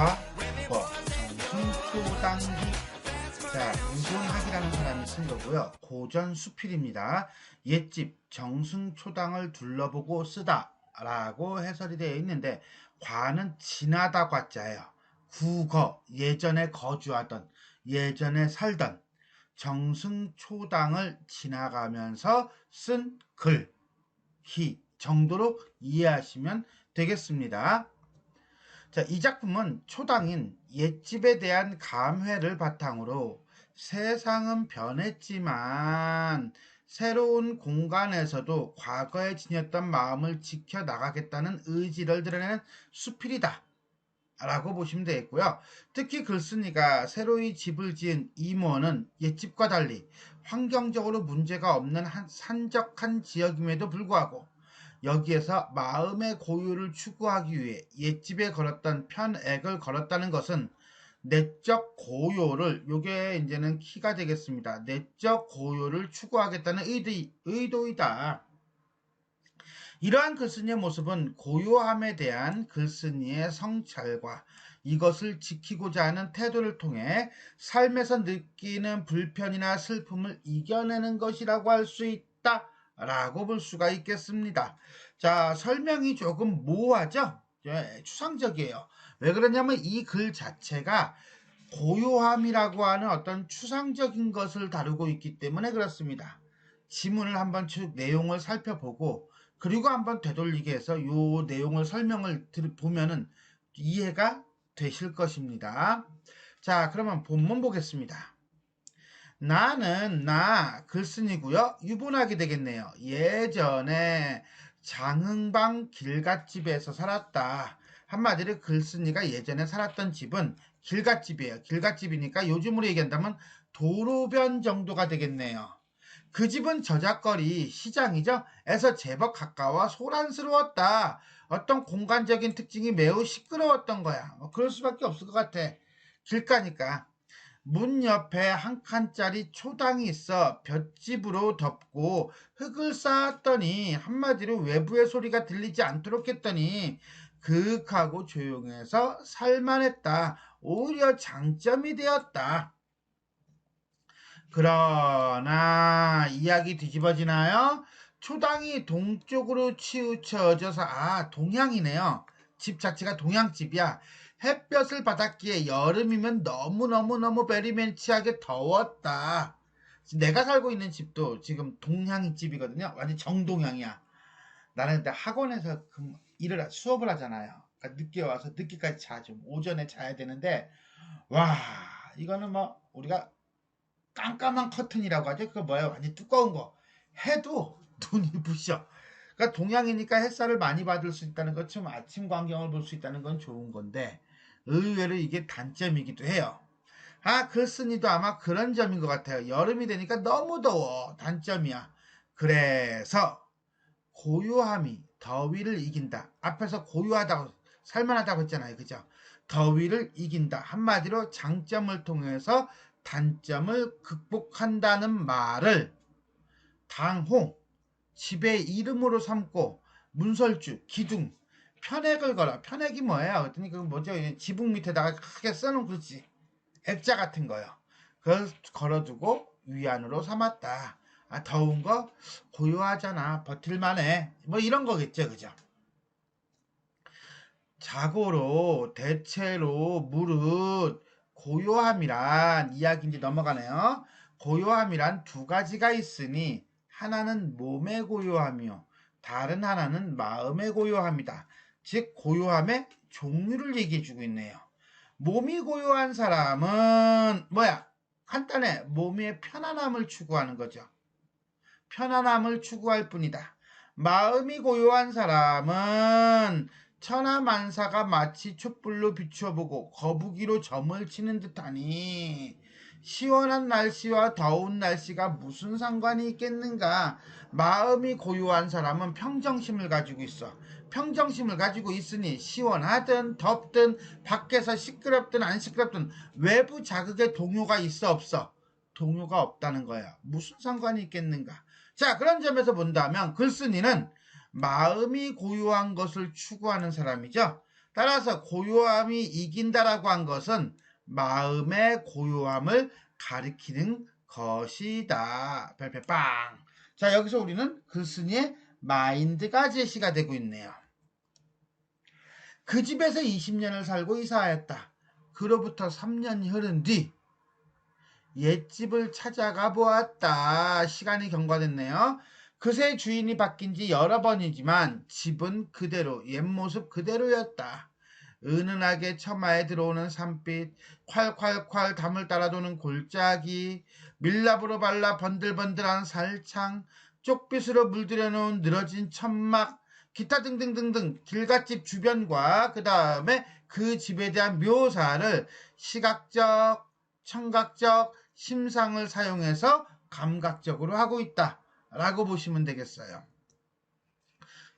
과거, 정승초당기. 자, 유존학이라는 사람이 쓴 거고요. 고전 수필입니다. 옛집 정승초당을 둘러보고 쓰다 라고 해설이 되어 있는데, 과는 지나다 과자예요. 구거, 예전에 거주하던, 예전에 살던 정승초당을 지나가면서 쓴 글, 희 정도로 이해하시면 되겠습니다. 자, 이 작품은 초당인 옛집에 대한 감회를 바탕으로 세상은 변했지만 새로운 공간에서도 과거에 지녔던 마음을 지켜나가겠다는 의지를 드러내는 수필이다 라고 보시면 되겠고요. 특히 글쓴이가 새로이 집을 지은 이모는 옛집과 달리 환경적으로 문제가 없는 산적한 지역임에도 불구하고 여기에서 마음의 고요를 추구하기 위해 옛집에 걸었던 편액을 걸었다는 것은 내적 고요를, 요게 이제는 키가 되겠습니다. 내적 고요를 추구하겠다는 의도이다. 이러한 글쓴이의 모습은 고요함에 대한 글쓴이의 성찰과 이것을 지키고자 하는 태도를 통해 삶에서 느끼는 불편이나 슬픔을 이겨내는 것이라고 할 수 있다 라고 볼 수가 있겠습니다. 자, 설명이 조금 모호하죠? 추상적이에요. 왜 그러냐면 이 글 자체가 고요함이라고 하는 어떤 추상적인 것을 다루고 있기 때문에 그렇습니다. 지문을 한번 쭉 내용을 살펴보고 그리고 한번 되돌리게 해서 이 내용을 설명을 보면은 이해가 되실 것입니다. 자, 그러면 본문 보겠습니다. 나는 글쓴이고요. 유본하게 되겠네요. 예전에 장흥방 길갓집에서 살았다. 한마디로 글쓴이가 예전에 살았던 집은 길갓집이에요. 길갓집이니까 요즘으로 얘기한다면 도로변 정도가 되겠네요. 그 집은 저작거리 시장이죠. 에서 제법 가까워 소란스러웠다. 어떤 공간적인 특징이 매우 시끄러웠던 거야. 그럴 수밖에 없을 것 같아. 길가니까. 문 옆에 한 칸짜리 초당이 있어 볏짚으로 덮고 흙을 쌓았더니 한마디로 외부의 소리가 들리지 않도록 했더니 그윽하고 조용해서 살만했다. 오히려 장점이 되었다. 그러나 이야기 뒤집어지나요? 초당이 동쪽으로 치우쳐져서 동향이네요. 집 자체가 동향집이야. 햇볕을 받았기에 여름이면 너무너무너무 베리맨치하게 더웠다. 내가 살고 있는 집도 지금 동향 집이거든요. 완전 정동향이야. 나는 근데 학원에서 수업을 하잖아요. 그러니까 늦게 와서 늦게까지 자죠. 오전에 자야 되는데 와, 이거는 뭐 우리가 깜깜한 커튼이라고 하죠. 그거 뭐예요? 완전 두꺼운 거. 해도 눈이 부셔. 그러니까 동양이니까 햇살을 많이 받을 수 있다는 것, 좀 아침 광경을 볼 수 있다는 건 좋은 건데 의외로 이게 단점이기도 해요. 글쓴이도 아마 그런 점인 것 같아요. 여름이 되니까 너무 더워. 단점이야. 그래서 고요함이 더위를 이긴다. 앞에서 고요하다고 살만하다고 했잖아요. 그죠? 더위를 이긴다. 한마디로 장점을 통해서 단점을 극복한다는 말을 당홍, 집의 이름으로 삼고 문설주, 기둥, 편액을 걸어. 편액이 뭐예요? 그랬더니 그 뭐죠? 지붕 밑에다가 크게 써놓은 그렇지. 액자 같은 거요. 그걸 걸어두고 위안으로 삼았다. 더운 거 고요하잖아. 버틸만해. 뭐 이런 거겠죠. 그죠? 자고로 대체로 무릇 고요함이란 이야기인지 넘어가네요. 고요함이란 두 가지가 있으니 하나는 몸의 고요함이요. 다른 하나는 마음의 고요함이다. 즉 고요함의 종류를 얘기해주고 있네요. 몸이 고요한 사람은 뭐야? 간단해. 몸의 편안함을 추구하는 거죠. 편안함을 추구할 뿐이다. 마음이 고요한 사람은 천하만사가 마치 촛불로 비춰보고 거북이로 점을 치는 듯하니 시원한 날씨와 더운 날씨가 무슨 상관이 있겠는가. 마음이 고요한 사람은 평정심을 가지고 있어. 평정심을 가지고 있으니 시원하든 덥든 밖에서 시끄럽든 안 시끄럽든 외부 자극에 동요가 있어 없어? 동요가 없다는 거야. 무슨 상관이 있겠는가. 자, 그런 점에서 본다면 글쓴이는 마음이 고요한 것을 추구하는 사람이죠. 따라서 고요함이 이긴다라고 한 것은 마음의 고요함을 가리키는 것이다. 별별빵. 자, 여기서 우리는 글쓴이의 마인드가 제시가 되고 있네요. 그 집에서 20년을 살고 이사하였다. 그로부터 3년이 흐른 뒤 옛집을 찾아가 보았다. 시간이 경과됐네요. 그새 주인이 바뀐 지 여러 번이지만 집은 그대로 옛 모습 그대로였다. 은은하게 처마에 들어오는 산빛, 콸콸콸 담을 따라도는 골짜기, 밀랍으로 발라 번들번들한 살창, 쪽빛으로 물들여놓은 늘어진 천막, 기타 등등등등 길갓집 주변과 그 다음에 그 집에 대한 묘사를 시각적, 청각적, 심상을 사용해서 감각적으로 하고 있다 라고 보시면 되겠어요.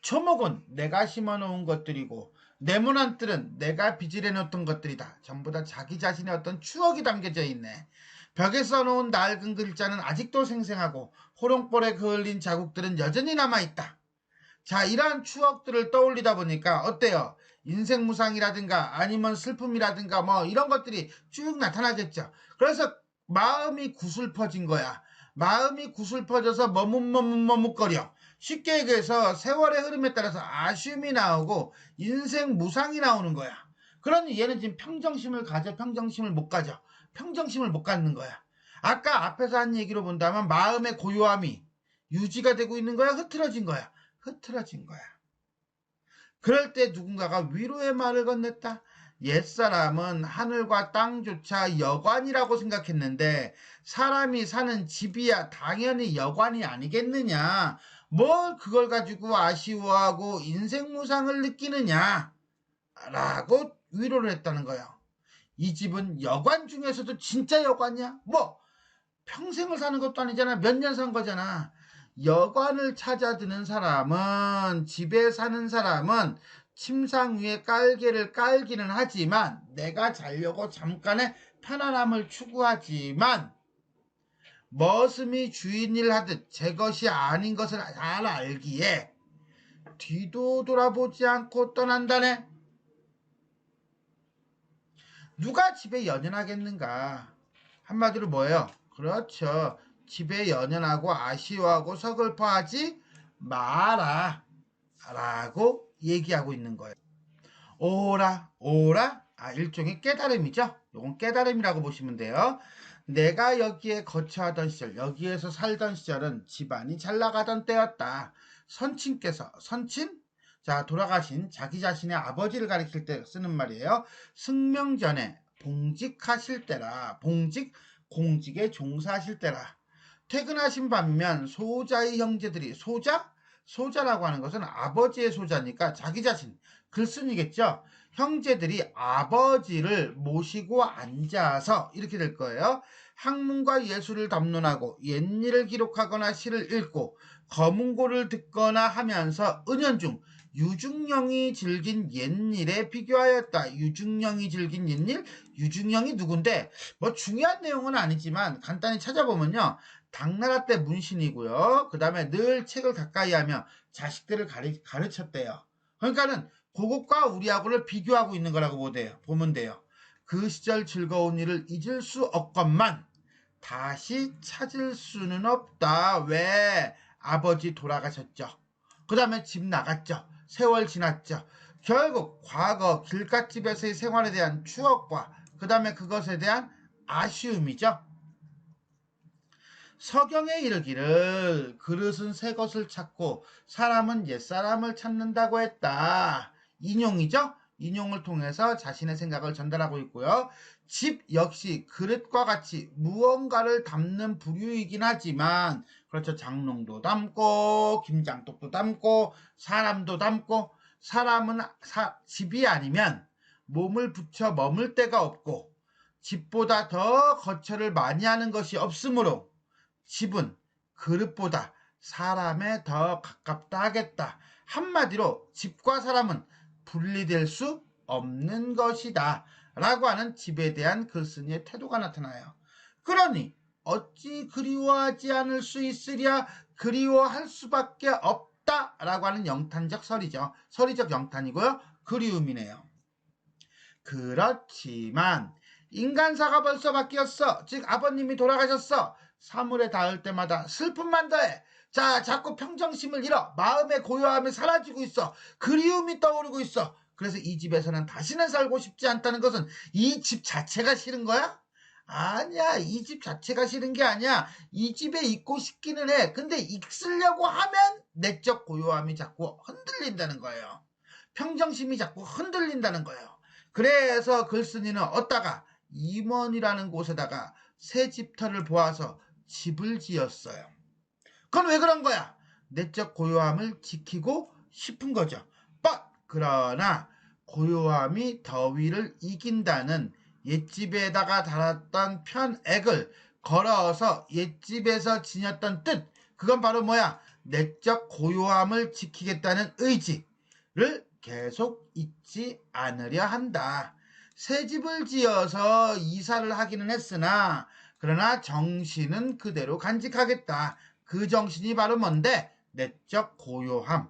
초목은 내가 심어놓은 것들이고 네모난뜰은 내가 빚을 해놓던 것들이다. 전부 다 자기 자신의 어떤 추억이 담겨져 있네. 벽에 써놓은 낡은 글자는 아직도 생생하고 호롱볼에 그을린 자국들은 여전히 남아있다. 자, 이러한 추억들을 떠올리다 보니까 어때요? 인생 무상이라든가 아니면 슬픔이라든가 뭐 이런 것들이 쭉 나타나겠죠. 그래서 마음이 구슬퍼진 거야. 마음이 구슬퍼져서 머뭇거려. 쉽게 얘기해서 세월의 흐름에 따라서 아쉬움이 나오고 인생 무상이 나오는 거야. 그러니 얘는 지금 평정심을 가져 평정심을 못 가져. 평정심을 못 갖는 거야. 아까 앞에서 한 얘기로 본다면 마음의 고요함이 유지가 되고 있는 거야? 흐트러진 거야? 흐트러진 거야. 그럴 때 누군가가 위로의 말을 건넸다. 옛사람은 하늘과 땅조차 여관이라고 생각했는데 사람이 사는 집이야 당연히 여관이 아니겠느냐. 뭘 그걸 가지고 아쉬워하고 인생무상을 느끼느냐 라고 위로를 했다는 거예요. 이 집은 여관 중에서도 진짜 여관이야? 뭐 평생을 사는 것도 아니잖아. 몇 년 산 거잖아. 여관을 찾아드는 사람은, 집에 사는 사람은 침상 위에 깔개를 깔기는 하지만 내가 자려고 잠깐의 편안함을 추구하지만 머슴이 주인일 하듯 제 것이 아닌 것을 잘 알기에 뒤도 돌아보지 않고 떠난다네. 누가 집에 연연하겠는가? 한마디로 뭐예요? 그렇죠. 집에 연연하고 아쉬워하고 서글퍼하지 마라 라고 얘기하고 있는 거예요. 오라 일종의 깨달음이죠. 이건 깨달음이라고 보시면 돼요. 내가 여기에 거처하던 시절, 여기에서 살던 시절은 집안이 잘 나가던 때였다. 선친? 자, 돌아가신 자기 자신의 아버지를 가리킬 때 쓰는 말이에요. 승명전에 봉직하실 때라. 공직에 종사하실 때라. 퇴근하신 반면 소자의 형제들이, 소자라고 하는 것은 아버지의 소자니까 자기 자신, 글쓴이겠죠. 형제들이 아버지를 모시고 앉아서 이렇게 될 거예요. 학문과 예술을 담론하고 옛일을 기록하거나 시를 읽고 거문고를 듣거나 하면서 은연중 유중령이 즐긴 옛일에 비교하였다. 유중령이 즐긴 옛일? 유중령이 누군데? 뭐 중요한 내용은 아니지만 간단히 찾아보면요. 당나라 때 문신이고요. 그 다음에 늘 책을 가까이 하며 자식들을 가르쳤대요. 그러니까는 그것과 우리하고를 비교하고 있는 거라고 보면 돼요. 그 시절 즐거운 일을 잊을 수 없건만 다시 찾을 수는 없다. 왜? 아버지 돌아가셨죠. 그 다음에 집 나갔죠. 세월 지났죠. 결국 과거 길갓집에서의 생활에 대한 추억과 그 다음에 그것에 대한 아쉬움이죠. 서경에 이르기를 그릇은 새 것을 찾고 사람은 옛사람을 찾는다고 했다. 인용이죠. 인용을 통해서 자신의 생각을 전달하고 있고요. 집 역시 그릇과 같이 무언가를 담는 부류이긴 하지만 그렇죠. 장롱도 담고 김장독도 담고 사람도 담고 사람은 집이 아니면 몸을 붙여 머물 데가 없고 집보다 더 거처를 많이 하는 것이 없으므로 집은 그릇보다 사람에 더 가깝다 하겠다. 한마디로 집과 사람은 분리될 수 없는 것이다 라고 하는 집에 대한 글쓴이의 태도가 나타나요. 그러니 어찌 그리워하지 않을 수 있으랴. 그리워할 수밖에 없다 라고 하는 영탄적 설이죠. 설이적 영탄이고요. 그리움이네요. 그렇지만 인간사가 벌써 바뀌었어. 즉 아버님이 돌아가셨어. 사물에 닿을 때마다 슬픔만 더해. 자, 자꾸 평정심을 잃어. 마음의 고요함이 사라지고 있어. 그리움이 떠오르고 있어. 그래서 이 집에서는 다시는 살고 싶지 않다는 것은 이 집 자체가 싫은 거야? 아니야, 이 집 자체가 싫은 게 아니야. 이 집에 있고 싶기는 해. 근데 있으려고 하면 내적 고요함이 자꾸 흔들린다는 거예요. 평정심이 자꾸 흔들린다는 거예요. 그래서 글쓴이는 어디다가 임원이라는 곳에다가 새 집터를 보아서 집을 지었어요. 그건 왜 그런 거야? 내적 고요함을 지키고 싶은 거죠. 그러나 고요함이 더위를 이긴다는 옛집에다가 달았던 편액을 걸어서 옛집에서 지녔던 뜻, 그건 바로 뭐야? 내적 고요함을 지키겠다는 의지를 계속 잊지 않으려 한다. 새 집을 지어서 이사를 하기는 했으나 그러나 정신은 그대로 간직하겠다. 그 정신이 바로 뭔데? 내적 고요함.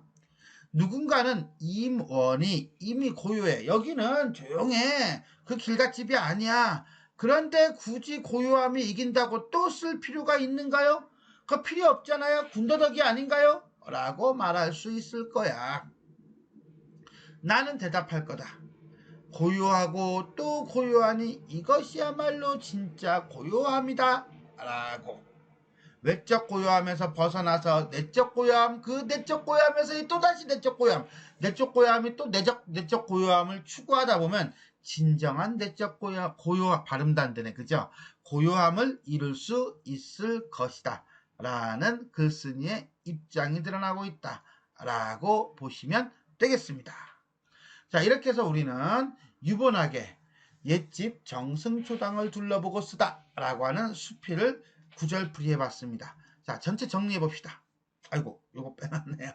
누군가는 임원이 이미 고요해. 여기는 조용해. 그 길갓집이 아니야. 그런데 굳이 고요함이 이긴다고 또 쓸 필요가 있는가요? 그 필요 없잖아요. 군더더기 아닌가요? 라고 말할 수 있을 거야. 나는 대답할 거다. 고요하고 또 고요하니 이것이야말로 진짜 고요함이다. 라고. 외적 고요함에서 벗어나서 내적 고요함, 그 내적 고요함에서 또다시 내적 고요함, 내적 고요함이 또 내적 고요함을 추구하다 보면 진정한 내적 고요함, 발음도 안 되네, 그죠? 고요함을 이룰 수 있을 것이다. 라는 글쓴이의 입장이 드러나고 있다. 라고 보시면 되겠습니다. 자, 이렇게 해서 우리는 유본하게 옛집 정승초당을 둘러보고 쓰다 라고 하는 수필을 구절풀이 해봤습니다. 자, 전체 정리해봅시다. 아이고, 요거 빼놨네요.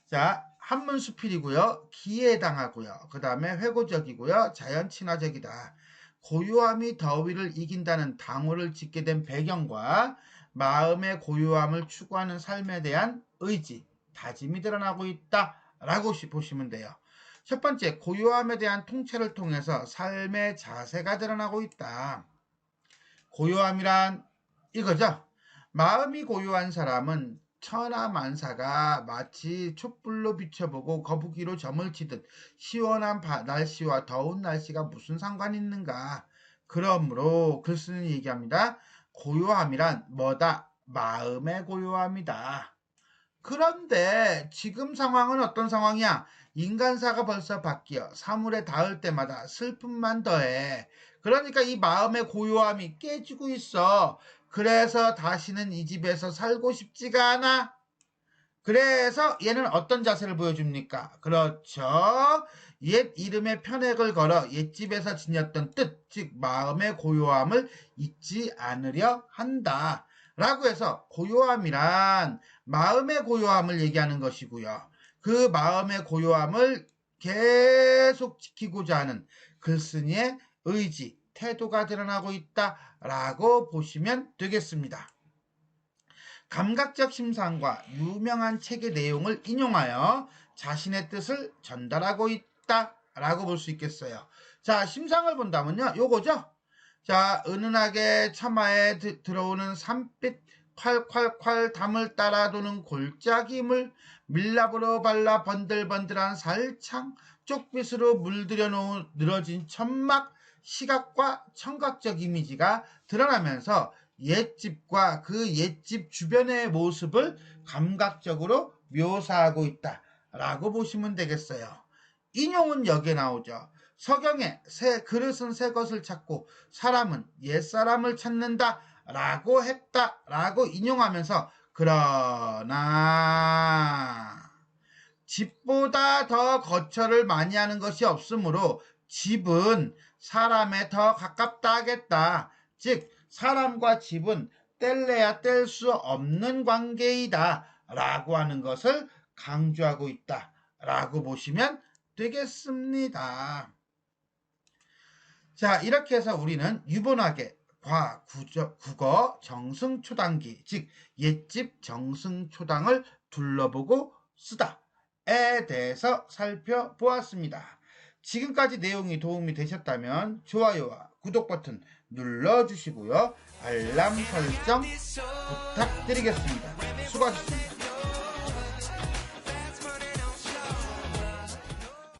자, 한문 수필이고요. 기해당하고요. 그 다음에 회고적이고요. 자연친화적이다. 고요함이 더위를 이긴다는 당호를 짓게 된 배경과 마음의 고요함을 추구하는 삶에 대한 의지, 다짐이 드러나고 있다. 라고 보시면 돼요. 첫 번째, 고요함에 대한 통찰을 통해서 삶의 자세가 드러나고 있다. 고요함이란 이거죠. 마음이 고요한 사람은 천하만사가 마치 촛불로 비춰보고 거북이로 점을 치듯 시원한 날씨와 더운 날씨가 무슨 상관이 있는가. 그러므로 글쓰는 얘기합니다. 고요함이란 뭐다? 마음의 고요함이다. 그런데 지금 상황은 어떤 상황이야? 인간사가 벌써 바뀌어 사물에 닿을 때마다 슬픔만 더해. 그러니까 이 마음의 고요함이 깨지고 있어. 그래서 다시는 이 집에서 살고 싶지가 않아. 그래서 얘는 어떤 자세를 보여줍니까? 그렇죠. 옛 이름의 편액을 걸어 옛집에서 지녔던 뜻, 즉 마음의 고요함을 잊지 않으려 한다. 라고 해서 고요함이란 마음의 고요함을 얘기하는 것이고요. 그 마음의 고요함을 계속 지키고자 하는 글쓴이의 의지, 태도가 드러나고 있다라고 보시면 되겠습니다. 감각적 심상과 유명한 책의 내용을 인용하여 자신의 뜻을 전달하고 있다라고 볼 수 있겠어요. 자, 심상을 본다면요. 요거죠. 자, 은은하게 처마에 들어오는 산빛 콸콸콸 담을 따라 도는 골짜기물, 밀랍으로 발라 번들번들한 살창, 쪽빛으로 물들여 놓은 늘어진 천막, 시각과 청각적 이미지가 드러나면서 옛집과 그 옛집 주변의 모습을 감각적으로 묘사하고 있다라고 보시면 되겠어요. 인용은 여기에 나오죠. 서경에 그릇은 새 것을 찾고 사람은 옛사람을 찾는다 라고 했다 라고 인용하면서 그러나 집보다 더 거처를 많이 하는 것이 없으므로 집은 사람에 더 가깝다 하겠다. 즉 사람과 집은 뗄래야 뗄 수 없는 관계이다 라고 하는 것을 강조하고 있다 라고 보시면 되겠습니다. 자, 이렇게 해서 우리는 유본학의 국어 정승초당기, 즉 옛집 정승초당을 둘러보고 쓰다에 대해서 살펴보았습니다. 지금까지 내용이 도움이 되셨다면 좋아요와 구독 버튼 눌러주시고요. 알람 설정 부탁드리겠습니다. 수고하셨습니다.